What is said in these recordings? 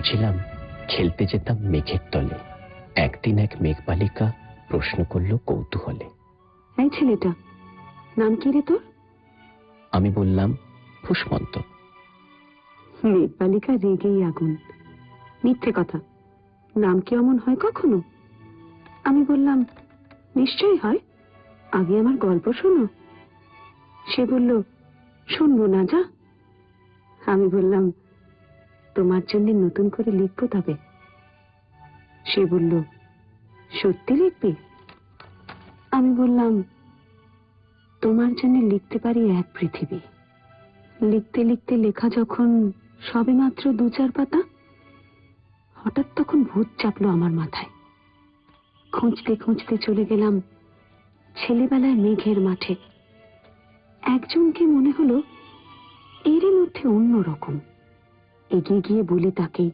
ছিলাম, খেলতে যেতাম মেঘের তলে। একদিন এক মেঘবালিকা প্রশ্ন করল কৌতূহলে, এই ছেলেটা নাম কি রে তোর? আমি বললাম ফুসমন্ত। মেঘবালিকা রেগেই আগুন। মিথ্যে কথা, নাম কি অমন হয় কখনো? আমি বললাম নিশ্চয়ই হয়, আগে আমার গল্প শোনো। সে বলল শুনবো না, যা। আমি বললাম তোমার জন্য নতুন করে লিখবো তবে। সে বলল সত্যি লিখবি? আমি বললাম তোমার জন্য লিখতে পারি এক পৃথিবী। লিখতে লিখতে লেখা যখন সবে মাত্র 2-4 পাতা, হঠাৎ তখন ভূত চাপলো আমার মাথায়। খুঁজতে খুঁজতে চলে গেলাম ছেলেবেলায় মেঘের মাঠে। একজনকে মনে হলো এরই মধ্যে অন্যরকম। এগিয়ে গিয়ে বলি তাকে,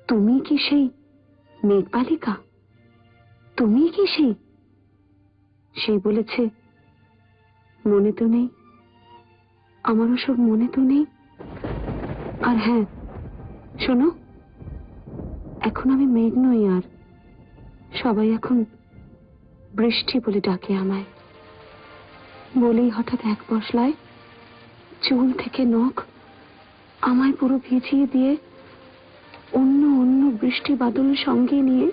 তুমি কি সেই মেঘবালিকা? তুমি কি সেই? সে বলেছে মনে তো নেই, আমারও সব মনে তো নেই। আর হ্যাঁ শোনো, এখন আমি মেঘ নই, আর সবাই এখন বৃষ্টি বলে ডাকে আমায়। বলেই হঠাৎ এক পশলায় চুল থেকে নখ আমায় পুরো ভিজিয়ে দিয়ে অন্য অন্য বৃষ্টি বাদল সঙ্গে নিয়ে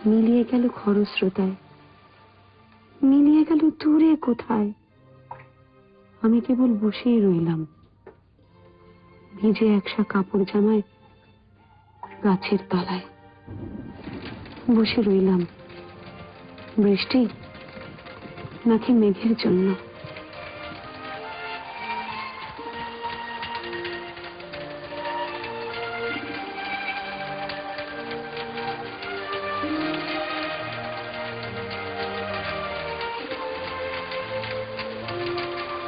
মিলিয়ে গেল খরস্রোতায়, মিলিয়ে গেল দূরে কোথায়। আমি কেবল বসেই রইলাম ভিজে একসা কাপড় জামায় গাছের তলায়। বসে রইলাম বৃষ্টি নাকি মেঘের জন্য।